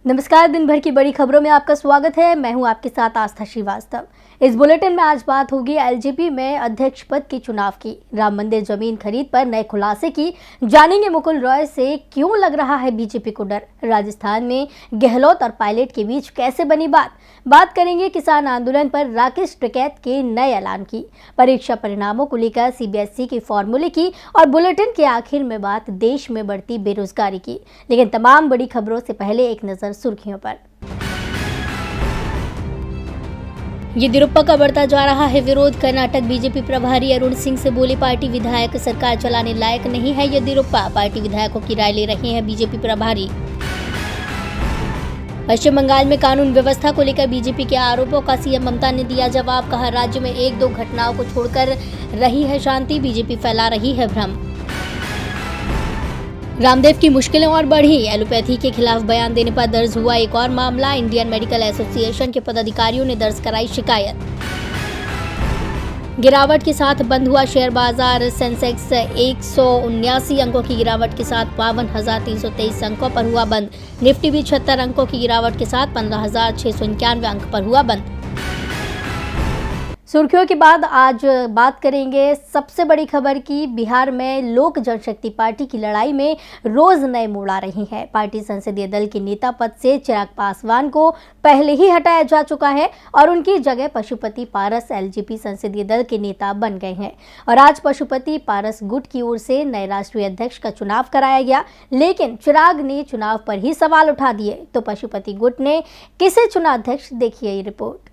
नमस्कार। दिन भर की बड़ी खबरों में आपका स्वागत है। मैं हूं आपके साथ आस्था श्रीवास्तव। इस बुलेटिन में आज बात होगी एलजेपी में अध्यक्ष पद के चुनाव की, राम मंदिर जमीन खरीद पर नए खुलासे की, जानेंगे मुकुल रॉय से क्यों लग रहा है बीजेपी को डर, राजस्थान में गहलोत और पायलट के बीच कैसे बनी बात करेंगे किसान आंदोलन पर राकेश टिकैत के नए ऐलान की, परीक्षा परिणामों को लेकर सीबीएसई के फॉर्मूले की और बुलेटिन के आखिर में बात देश में बढ़ती बेरोजगारी की। लेकिन तमाम बड़ी खबरों से पहले एक नजर सुर्खियों पर। येदियुरप्पा का बढ़ता जा रहा है विरोध। कर्नाटक बीजेपी प्रभारी अरुण सिंह से बोले पार्टी विधायक सरकार चलाने लायक नहीं है येदियुरप्पा, पार्टी विधायकों की राय ले रहे हैं बीजेपी प्रभारी। पश्चिम बंगाल में कानून व्यवस्था को लेकर बीजेपी के आरोपों का सीएम ममता ने दिया जवाब, कहा राज्य में एक दो घटनाओं को छोड़कर रही है शांति, बीजेपी फैला रही है भ्रम। रामदेव की मुश्किलें और बढ़ी, एलोपैथी के खिलाफ बयान देने पर दर्ज हुआ एक और मामला, इंडियन मेडिकल एसोसिएशन के पदाधिकारियों ने दर्ज कराई शिकायत। गिरावट के साथ बंद हुआ शेयर बाजार, सेंसेक्स 179 अंकों की गिरावट के साथ 52,323 अंकों पर हुआ बंद, निफ्टी भी 76 अंकों की गिरावट के साथ 15,691 अंक पर हुआ बंद। सुर्खियों के बाद आज बात करेंगे सबसे बड़ी खबर की। बिहार में लोक जनशक्ति पार्टी की लड़ाई में रोज नए मोड़ आ रही है। पार्टी संसदीय दल के नेता पद से चिराग पासवान को पहले ही हटाया जा चुका है और उनकी जगह पशुपति पारस एलजेपी संसदीय दल के नेता बन गए हैं और आज पशुपति पारस गुट की ओर से नए राष्ट्रीय अध्यक्ष का चुनाव कराया गया, लेकिन चिराग ने चुनाव पर ही सवाल उठा दिए। तो पशुपति गुट ने किसे चुना अध्यक्ष, देखिए ये रिपोर्ट।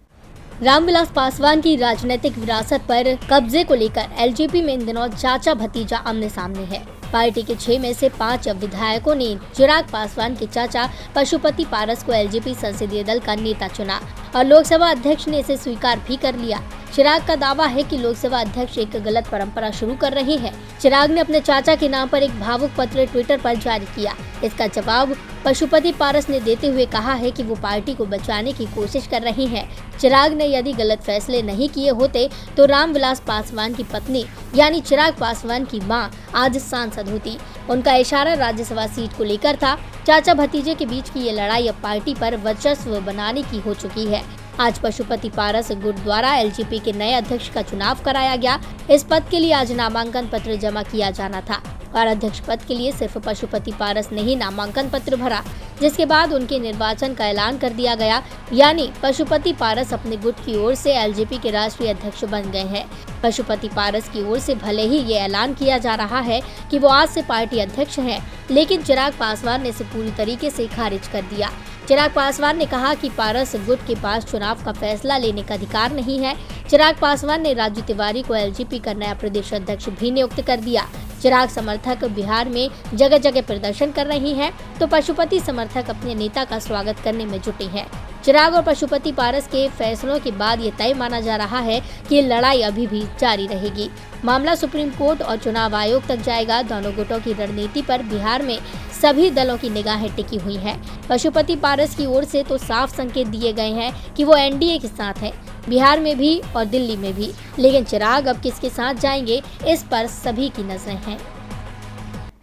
रामविलास पासवान की राजनीतिक विरासत पर कब्जे को लेकर एलजेपी में इन दिनों चाचा भतीजा आमने सामने है। पार्टी के 6 में से 5 विधायकों ने चिराग पासवान के चाचा पशुपति पारस को एलजेपी संसदीय दल का नेता चुना और लोकसभा अध्यक्ष ने इसे स्वीकार भी कर लिया। चिराग का दावा है कि लोकसभा अध्यक्ष एक गलत परंपरा शुरू कर रहे हैं। चिराग ने अपने चाचा के नाम पर एक भावुक पत्र ट्विटर पर जारी किया। इसका जवाब पशुपति पारस ने देते हुए कहा है कि वो पार्टी को बचाने की कोशिश कर रहे हैं। चिराग ने यदि गलत फैसले नहीं किए होते तो रामविलास पासवान की पत्नी यानी चिराग पासवान की मां आज सांसद होती। उनका इशारा राज्यसभा सीट को लेकर था। चाचा भतीजे के बीच की ये लड़ाई अब पार्टी पर वर्चस्व बनाने की हो चुकी है। आज पशुपति पारस गुट द्वारा एलजेपी के नए अध्यक्ष का चुनाव कराया गया। इस पद के लिए आज नामांकन पत्र जमा किया जाना था और अध्यक्ष पद के लिए सिर्फ पशुपति पारस ने ही नामांकन पत्र भरा, जिसके बाद उनके निर्वाचन का ऐलान कर दिया गया। यानी पशुपति पारस अपने गुट की ओर से एलजेपी के राष्ट्रीय अध्यक्ष बन गए हैं। पशुपति पारस की ओर से भले ही ये ऐलान किया जा रहा है कि वो आज से पार्टी अध्यक्ष हैं, लेकिन चिराग पासवान ने इसे पूरी तरीके से खारिज कर दिया। चिराग पासवान ने कहा कि पारस गुट के पास चुनाव का फैसला लेने का अधिकार नहीं है। चिराग पासवान ने राजू तिवारी को एलजेपी का नया प्रदेश अध्यक्ष भी नियुक्त कर दिया। चिराग समर्थक बिहार में जगह जगह प्रदर्शन कर रही हैं, तो पशुपति समर्थक अपने नेता का स्वागत करने में जुटे हैं। चिराग और पशुपति पारस के फैसलों के बाद ये तय माना जा रहा है कि लड़ाई अभी भी जारी रहेगी। मामला सुप्रीम कोर्ट और चुनाव आयोग तक जाएगा। दोनों गुटों की रणनीति पर बिहार में सभी दलों की निगाहें टिकी हुई हैं। पशुपति पारस की ओर से तो साफ संकेत दिए गए हैं कि वो एनडीए के साथ हैं, बिहार में भी और दिल्ली में भी। लेकिन चिराग अब किसके साथ जाएंगे, इस पर सभी की नजरें हैं।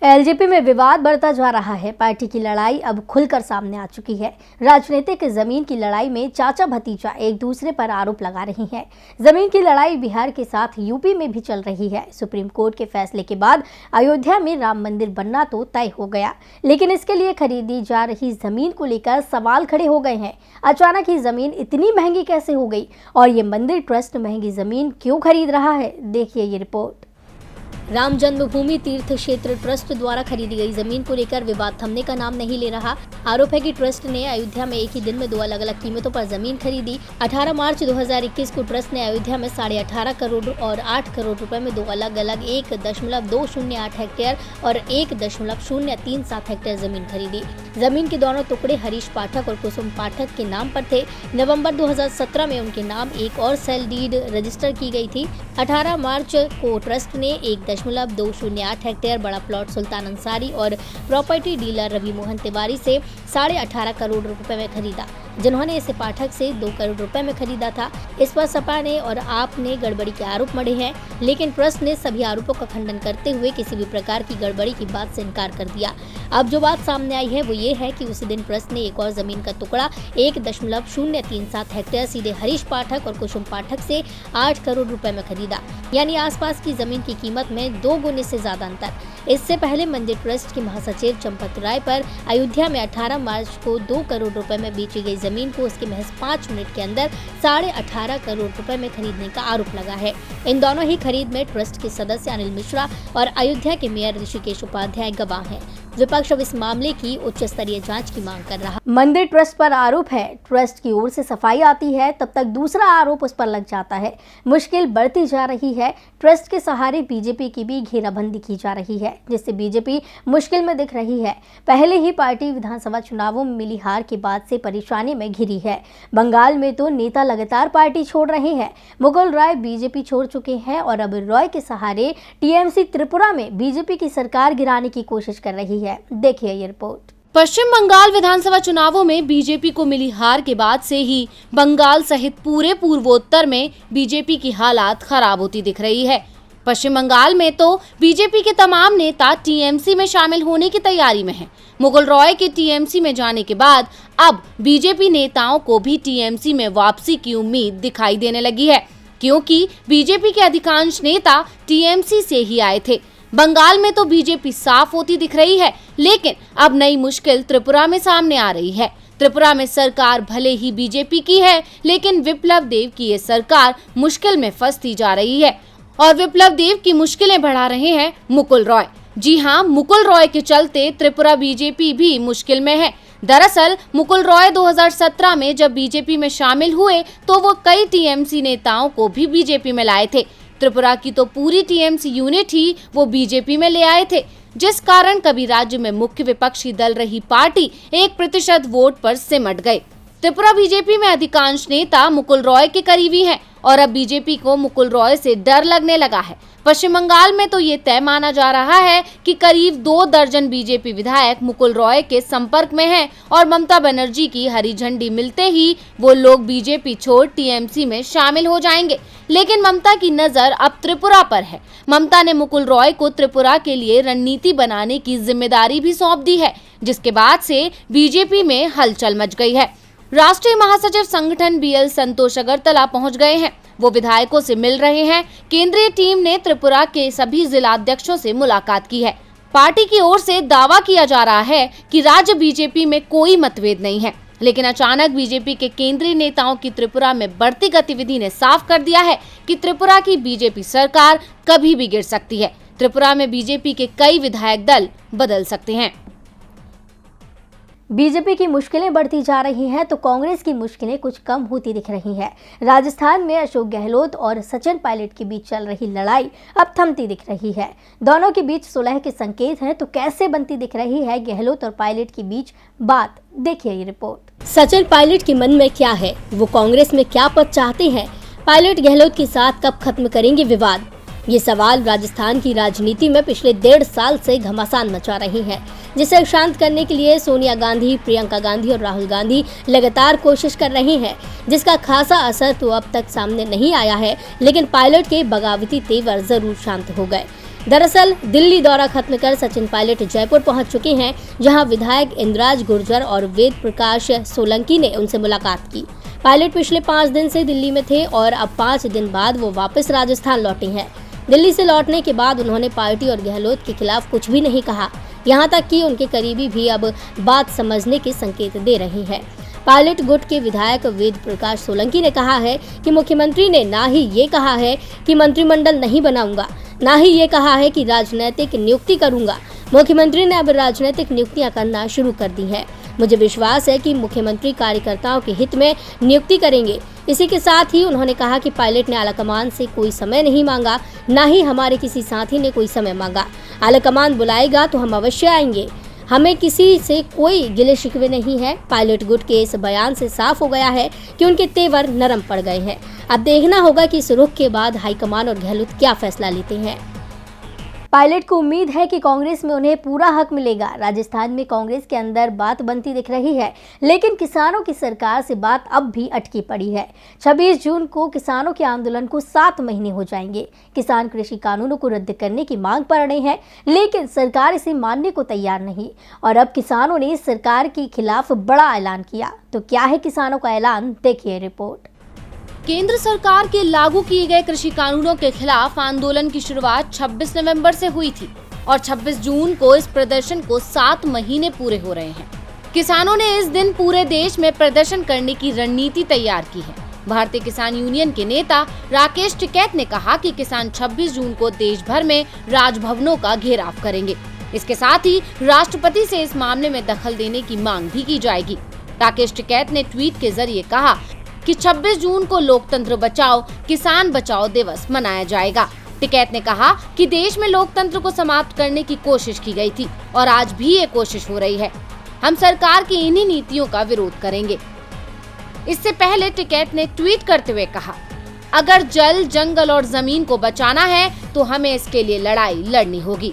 एलजेपी में विवाद बढ़ता जा रहा है। पार्टी की लड़ाई अब खुलकर सामने आ चुकी है। राजनीतिक जमीन की लड़ाई में चाचा भतीजा एक दूसरे पर आरोप लगा रही हैं। जमीन की लड़ाई बिहार के साथ यूपी में भी चल रही है। सुप्रीम कोर्ट के फैसले के बाद अयोध्या में राम मंदिर बनना तो तय हो गया, लेकिन इसके लिए खरीदी जा रही जमीन को लेकर सवाल खड़े हो गए हैं। अचानक ही जमीन इतनी महंगी कैसे हो गई और ये मंदिर ट्रस्ट महंगी जमीन क्यों खरीद रहा है, देखिए ये रिपोर्ट। राम जन्मभूमि तीर्थ क्षेत्र ट्रस्ट द्वारा खरीदी गई जमीन को लेकर विवाद थमने का नाम नहीं ले रहा। आरोप है कि ट्रस्ट ने अयोध्या में एक ही दिन में 2 अलग-अलग कीमतों पर जमीन खरीदी। 18 मार्च 2021 को ट्रस्ट ने अयोध्या में 18.5 करोड़ और 8 करोड़ रुपए में 2 अलग-अलग 1.208 हेक्टेयर और 1.037 हेक्टेयर जमीन खरीदी। जमीन के दोनों टुकड़े हरीश पाठक और कुसुम पाठक के नाम पर थे। नवंबर 2017 में उनके नाम एक और सेल डीड रजिस्टर की गई थी। 18 मार्च को ट्रस्ट ने 1.208 हेक्टेयर बड़ा प्लॉट सुल्तान अंसारी और प्रॉपर्टी डीलर रवि मोहन तिवारी से 18.5 करोड़ रुपए में खरीदा। जिन्होंने इसे पाठक से 2 करोड़ रुपए में खरीदा था। इस पर सपा ने और आप ने गड़बड़ी के आरोप मढ़े हैं, लेकिन ट्रस्ट ने सभी आरोपों का खंडन करते हुए किसी भी प्रकार की गड़बड़ी की बात से इनकार कर दिया। अब जो बात सामने आई है वो ये है कि उसी दिन ट्रस्ट ने एक और जमीन का टुकड़ा 1.037 हेक्टेयर सीधे हरीश पाठक और कुसुम पाठक से 8 करोड़ रुपए में खरीदा, यानी आसपास की जमीन की कीमत में 2 गुने से ज्यादा अंतर। इससे पहले मंदिर ट्रस्ट के महासचिव चंपत राय पर अयोध्या में 18 मार्च को 2 करोड़ रुपए में बेची गई जमीन को उसके महज 5 मिनट के अंदर 18.5 करोड़ रुपए में खरीदने का आरोप लगा है। इन दोनों ही खरीद में ट्रस्ट के सदस्य अनिल मिश्रा और अयोध्या के मेयर ऋषिकेश उपाध्याय गवाह हैं। विपक्ष अब इस मामले की उच्च स्तरीय जांच की मांग कर रहा। मंदिर ट्रस्ट पर आरोप है, ट्रस्ट की ओर से सफाई आती है, तब तक दूसरा आरोप उस पर लग जाता है। मुश्किल बढ़ती जा रही है। ट्रस्ट के सहारे बीजेपी की भी घेराबंदी की जा रही है, जिससे बीजेपी मुश्किल में दिख रही है। पहले ही पार्टी विधानसभा चुनावों में मिली हार के बाद से परेशानी में घिरी है। बंगाल में तो नेता लगातार पार्टी छोड़ रहे हैं। मुकुल रॉय बीजेपी छोड़ चुके हैं और अब रॉय के सहारे टीएमसी त्रिपुरा में बीजेपी की सरकार गिराने की कोशिश कर रही है। देखिए ये रिपोर्ट। पश्चिम बंगाल विधानसभा चुनावों में बीजेपी को मिली हार के बाद से ही बंगाल सहित पूरे पूर्वोत्तर में बीजेपी की हालात खराब होती दिख रही है। पश्चिम बंगाल में तो बीजेपी के तमाम नेता टीएमसी में शामिल होने की तैयारी में हैं। मुकुल रॉय के टीएमसी में जाने के बाद अब बीजेपी नेताओं को भी टीएमसी में वापसी की उम्मीद दिखाई देने लगी है, क्योंकि बीजेपी के अधिकांश नेता टीएमसी से ही आए थे। बंगाल में तो बीजेपी साफ होती दिख रही है, लेकिन अब नई मुश्किल त्रिपुरा में सामने आ रही है। त्रिपुरा में सरकार भले ही बीजेपी की है, लेकिन विप्लव देव की ये सरकार मुश्किल में फंसती जा रही है और विप्लव देव की मुश्किलें बढ़ा रहे हैं मुकुल रॉय। जी हाँ, मुकुल रॉय के चलते त्रिपुरा बीजेपी भी मुश्किल में है। दरअसल मुकुल रॉय 2017 में जब बीजेपी में शामिल हुए तो वो कई टीएमसी नेताओं को भी बीजेपी में लाए थे। त्रिपुरा की तो पूरी टीएमसी यूनिट ही वो बीजेपी में ले आए थे, जिस कारण कभी राज्य में मुख्य विपक्षी दल रही पार्टी 1% वोट पर सिमट गए। त्रिपुरा बीजेपी में अधिकांश नेता मुकुल रॉय के करीबी हैं और अब बीजेपी को मुकुल रॉय से डर लगने लगा है। पश्चिम बंगाल में तो ये तय माना जा रहा है कि करीब 2 दर्जन बीजेपी विधायक मुकुल रॉय के संपर्क में हैं और ममता बनर्जी की हरी झंडी मिलते ही वो लोग बीजेपी छोड़ टीएमसी में शामिल हो जाएंगे। लेकिन ममता की नजर अब त्रिपुरा पर है। ममता ने मुकुल रॉय को त्रिपुरा के लिए रणनीति बनाने की जिम्मेदारी भी सौंप दी है, जिसके बाद से बीजेपी में हलचल मच गई है। राष्ट्रीय महासचिव संगठन बीएल संतोष अगरतला पहुंच गए हैं। वो विधायकों से मिल रहे हैं। केंद्रीय टीम ने त्रिपुरा के सभी जिलाध्यक्षों से मुलाकात की है। पार्टी की ओर से दावा किया जा रहा है कि राज्य बीजेपी में कोई मतभेद नहीं है, लेकिन अचानक बीजेपी के केंद्रीय नेताओं की त्रिपुरा में बढ़ती गतिविधि ने साफ कर दिया है कि त्रिपुरा की बीजेपी सरकार कभी भी गिर सकती है। त्रिपुरा में बीजेपी के कई विधायक दल बदल सकते हैं। बीजेपी की मुश्किलें बढ़ती जा रही हैं तो कांग्रेस की मुश्किलें कुछ कम होती दिख रही हैं। राजस्थान में अशोक गहलोत और सचिन पायलट के बीच चल रही लड़ाई अब थमती दिख रही है। दोनों के बीच सुलह के संकेत हैं, तो कैसे बनती दिख रही है गहलोत और पायलट के बीच बात, देखिए ये रिपोर्ट। सचिन पायलट के मन में क्या है, वो कांग्रेस में क्या पद चाहते हैं, पायलट गहलोत के साथ कब खत्म करेंगे विवाद, ये सवाल राजस्थान की राजनीति में पिछले 1.5 साल से घमासान मचा रही है, जिसे शांत करने के लिए सोनिया गांधी, प्रियंका गांधी और राहुल गांधी लगातार कोशिश कर रही हैं, जिसका खासा असर तो अब तक सामने नहीं आया है, लेकिन पायलट के बगावती तेवर जरूर शांत हो गए। दरअसल दिल्ली दौरा खत्म कर सचिन पायलट जयपुर पहुंच चुके हैं, जहां विधायक इंद्राज गुर्जर और वेद प्रकाश सोलंकी ने उनसे मुलाकात की। पायलट पिछले 5 दिन से दिल्ली में थे और अब 5 दिन बाद वो वापस राजस्थान लौटे हैं। दिल्ली से लौटने के बाद उन्होंने पार्टी और गहलोत के खिलाफ कुछ भी नहीं कहा, यहाँ तक कि उनके करीबी भी अब बात समझने के संकेत दे रहे हैं। पायलट गुट के विधायक वेद प्रकाश सोलंकी ने कहा है कि मुख्यमंत्री ने ना ही ये कहा है कि मंत्रिमंडल नहीं बनाऊंगा, ना ही ये कहा है कि राजनीतिक नियुक्ति करूंगा। मुख्यमंत्री ने अब राजनीतिक नियुक्तियां करना शुरू कर दी है। मुझे विश्वास है कि मुख्यमंत्री कार्यकर्ताओं के हित में नियुक्ति करेंगे। इसी के साथ ही उन्होंने कहा कि पायलट ने आलाकमान से कोई समय नहीं मांगा, ना ही हमारे किसी साथी ने कोई समय मांगा। आलाकमान बुलाएगा तो हम अवश्य आएंगे, हमें किसी से कोई गिले शिकवे नहीं है। पायलट गुट के इस बयान से साफ हो गया है कि उनके तेवर नरम पड़ गए हैं। अब देखना होगा कि इस रुख के बाद हाईकमान और गहलोत क्या फैसला लेते हैं। पायलट को उम्मीद है कि कांग्रेस में उन्हें पूरा हक मिलेगा। राजस्थान में कांग्रेस के अंदर बात बनती दिख रही है, लेकिन किसानों की सरकार से बात अब भी अटकी पड़ी है। 26 जून को किसानों के आंदोलन को 7 महीने हो जाएंगे। किसान कृषि कानूनों को रद्द करने की मांग पर अड़े हैं, लेकिन सरकार इसे मानने को तैयार नहीं। और अब किसानों ने सरकार के खिलाफ बड़ा ऐलान किया। तो क्या है किसानों का ऐलान, देखिए रिपोर्ट। केंद्र सरकार के लागू किए गए कृषि कानूनों के खिलाफ आंदोलन की शुरुआत 26 नवंबर से हुई थी और 26 जून को इस प्रदर्शन को 7 महीने पूरे हो रहे हैं। किसानों ने इस दिन पूरे देश में प्रदर्शन करने की रणनीति तैयार की है। भारतीय किसान यूनियन के नेता राकेश टिकैत ने कहा कि किसान 26 जून को देश भर में राजभवनों का घेराव करेंगे। इसके साथ ही राष्ट्रपति से इस मामले में दखल देने की मांग भी की जाएगी। राकेश टिकैत ने ट्वीट के जरिए कहा कि 26 जून को लोकतंत्र बचाओ किसान बचाओ दिवस मनाया जाएगा। टिकैत ने कहा कि देश में लोकतंत्र को समाप्त करने की कोशिश की गई थी और आज भी ये कोशिश हो रही है। हम सरकार की इन्हीं नीतियों का विरोध करेंगे। इससे पहले टिकैत ने ट्वीट करते हुए कहा, अगर जल, जंगल और जमीन को बचाना है तो हमें इसके लिए लड़ाई लड़नी होगी।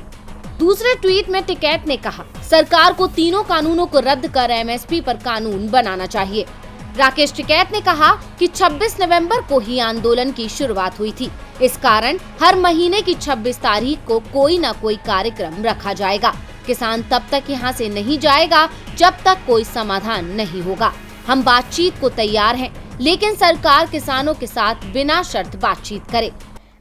दूसरे ट्वीट में टिकैत ने कहा, सरकार को तीनों कानूनों को रद्द कर एमएसपी पर कानून बनाना चाहिए। राकेश टिकैत ने कहा कि 26 नवंबर को ही आंदोलन की शुरुआत हुई थी। इस कारण हर महीने की 26 तारीख को कोई न कोई कार्यक्रम रखा जाएगा। किसान तब तक यहां से नहीं जाएगा जब तक कोई समाधान नहीं होगा। हम बातचीत को तैयार हैं, लेकिन सरकार किसानों के साथ बिना शर्त बातचीत करे।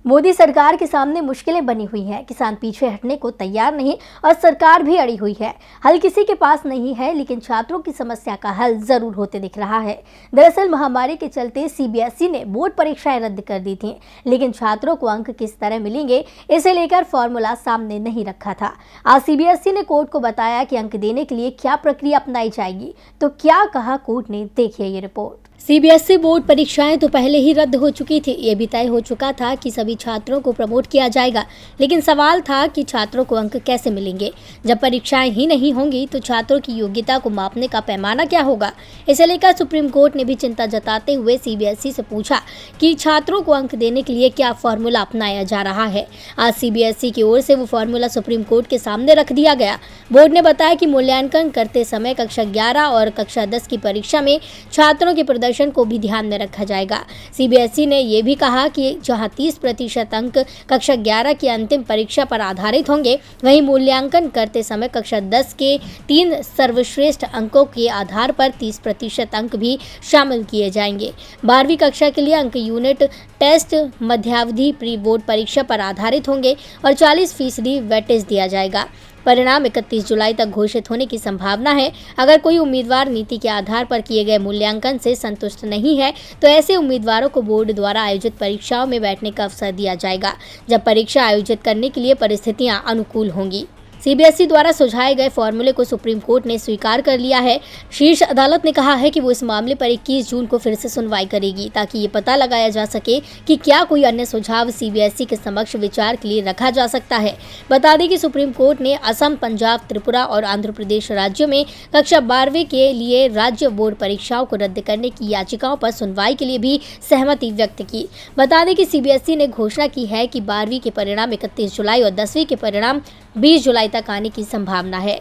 मोदी सरकार के सामने मुश्किलें बनी हुई हैं। किसान पीछे हटने को तैयार नहीं और सरकार भी अड़ी हुई है। हल किसी के पास नहीं है, लेकिन छात्रों की समस्या का हल जरूर होते दिख रहा है। दरअसल महामारी के चलते सीबीएसई ने बोर्ड परीक्षाएं रद्द कर दी थीं, लेकिन छात्रों को अंक किस तरह मिलेंगे इसे लेकर फॉर्मूला सामने नहीं रखा था। आज सीबीएसई ने कोर्ट को बताया कि अंक देने के लिए क्या प्रक्रिया अपनाई जाएगी। तो क्या कहा कोर्ट ने, देखिए ये रिपोर्ट। सीबीएसई बोर्ड परीक्षाएं तो पहले ही रद्द हो चुकी थी। ये भी तय हो चुका था कि सभी छात्रों को प्रमोट किया जाएगा, लेकिन सवाल था कि छात्रों को अंक कैसे मिलेंगे। जब परीक्षाएं ही नहीं होंगी तो छात्रों की योग्यता को मापने का पैमाना क्या होगा। इसे लेकर सुप्रीम कोर्ट ने भी चिंता जताते हुए सीबीएसई से पूछा कि छात्रों को अंक देने के लिए क्या फॉर्मूला अपनाया जा रहा है। आज सीबीएसई की ओर से वो फॉर्मूला सुप्रीम कोर्ट के सामने रख दिया गया। बोर्ड ने बताया कि मूल्यांकन करते समय कक्षा 11 और कक्षा 10 की परीक्षा में छात्रों के प्रदर्शन को भी ध्यान में रखा जाएगा। सीबीएसई ने यह भी कहा कि जहां 30% अंक कक्षा 11 की अंतिम परीक्षा पर आधारित होंगे, वहीं मूल्यांकन करते समय कक्षा 10 के 3 सर्वश्रेष्ठ अंकों के आधार पर 30% अंक भी शामिल किए जाएंगे। 12वीं कक्षा के लिए अंक यूनिट टेस्ट मध्यावधि प्री बोर्ड परीक्षा पर आधारित होंगे और 40% वेटेज दिया जाएगा। परिणाम 31 जुलाई तक घोषित होने की संभावना है। अगर कोई उम्मीदवार नीति के आधार पर किए गए मूल्यांकन से संतुष्ट नहीं है तो ऐसे उम्मीदवारों को बोर्ड द्वारा आयोजित परीक्षाओं में बैठने का अवसर दिया जाएगा, जब परीक्षा आयोजित करने के लिए परिस्थितियां अनुकूल होंगी। सीबीएसई द्वारा सुझाए गए फॉर्मूले को सुप्रीम कोर्ट ने स्वीकार कर लिया है। शीर्ष अदालत ने कहा है कि वो इस मामले पर 21 जून को फिर से सुनवाई करेगी, ताकि ये पता लगाया जा सके कि क्या कोई अन्य सुझाव सीबीएसई के समक्ष विचार के लिए रखा जा सकता है। बता दें कि सुप्रीम कोर्ट ने असम, पंजाब, त्रिपुरा और आंध्र प्रदेश राज्यों में कक्षा 12वीं के लिए राज्य बोर्ड परीक्षाओं को रद्द करने की याचिकाओं पर सुनवाई के लिए भी सहमति व्यक्त की। बता दें कि सीबीएसई ने घोषणा की है कि 12वीं के परिणाम 31 जुलाई और 10वीं के परिणाम 20 जुलाई तक आने की संभावना है।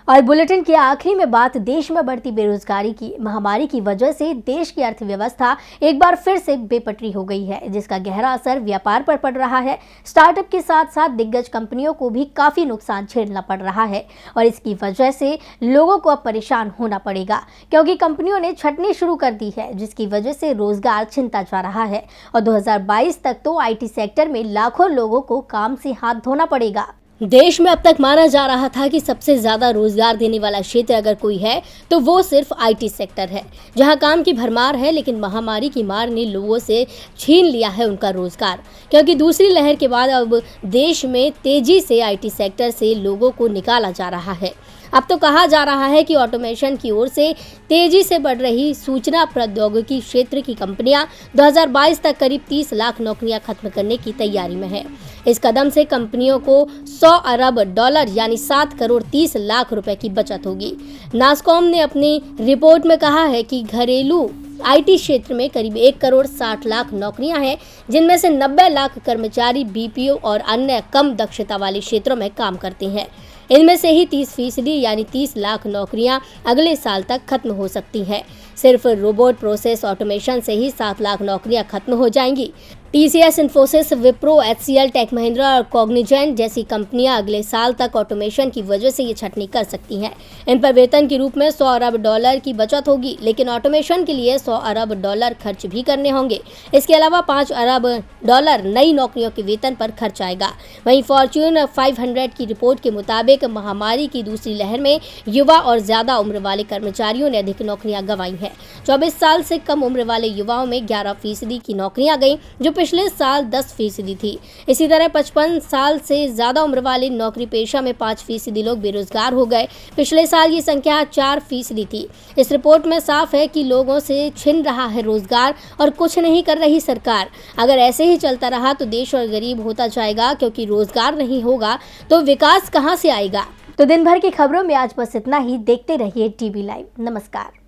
और बुलेटिन के आखिरी में बात देश में बढ़ती बेरोजगारी की। महामारी की वजह से देश की अर्थव्यवस्था एक बार फिर से बेपटरी हो गई है, जिसका गहरा असर व्यापार पर पड़ रहा है। स्टार्टअप के साथ साथ दिग्गज कंपनियों को भी काफी नुकसान झेलना पड़ रहा है और इसकी वजह से लोगों को अब परेशान होना पड़ेगा, क्योंकि कंपनियों ने छंटनी शुरू कर दी है, जिसकी वजह से रोजगार छिनता जा रहा है और 2022 तक तो आईटी सेक्टर में लाखों लोगों को काम से हाथ धोना पड़ेगा। देश में अब तक माना जा रहा था कि सबसे ज्यादा रोजगार देने वाला क्षेत्र अगर कोई है तो वो सिर्फ आईटी सेक्टर है, जहां काम की भरमार है। लेकिन महामारी की मार ने लोगों से छीन लिया है उनका रोजगार, क्योंकि दूसरी लहर के बाद अब देश में तेजी से आईटी सेक्टर से लोगों को निकाला जा रहा है। अब तो कहा जा रहा है कि ऑटोमेशन की ओर से तेजी से बढ़ रही सूचना प्रौद्योगिकी क्षेत्र की कंपनियां 2022 तक करीब 30 लाख नौकरियां खत्म करने की तैयारी में है। इस कदम से कंपनियों को 100 अरब डॉलर यानी 7 करोड़ 30 लाख रुपए की बचत होगी। नासकॉम ने अपनी रिपोर्ट में कहा है कि घरेलू आईटी क्षेत्र में करीब 1 करोड़ 60 लाख नौकरियां हैं, जिनमें से 90 लाख कर्मचारी बीपीओ और अन्य कम दक्षता वाले क्षेत्रों में काम करते हैं। इनमें से ही 30% यानी 30 लाख नौकरियां अगले साल तक खत्म हो सकती हैं। सिर्फ रोबोट प्रोसेस ऑटोमेशन से ही 7 लाख नौकरियां खत्म हो जाएंगी। टीसीएस, इन्फोसिस, विप्रो, एचसीएल, टेक महिंद्रा और कॉग्निजेंट जैसी कंपनियां अगले साल तक ऑटोमेशन की वजह से ये छटनी कर सकती हैं। इन पर वेतन के रूप में $100 अरब की बचत होगी, लेकिन ऑटोमेशन के लिए $100 अरब खर्च भी करने होंगे। इसके अलावा $5 अरब नई नौकरियों के वेतन पर खर्च आएगा। वहीं फॉर्च्यून 500 की रिपोर्ट के मुताबिक महामारी की दूसरी लहर में युवा और ज्यादा उम्र वाले कर्मचारियों ने अधिक नौकरियां गंवाई हैं। 24 साल से कम उम्र वाले युवाओं में 11% की नौकरियां गई, जो पिछले साल 10% थी। इसी तरह 55 साल से ज्यादा उम्र वाले नौकरी पेशा में 5% लोग बेरोजगार हो गए। पिछले साल ये संख्या 4% थी। इस रिपोर्ट में साफ है कि लोगों से छिन रहा है रोजगार और कुछ नहीं कर रही सरकार। अगर ऐसे ही चलता रहा तो देश और गरीब होता जाएगा, क्योंकि रोजगार नहीं होगा तो विकास कहां से आएगा। तो दिन भर की खबरों में आज बस इतना ही। देखते रहिए टीवी लाइव। नमस्कार।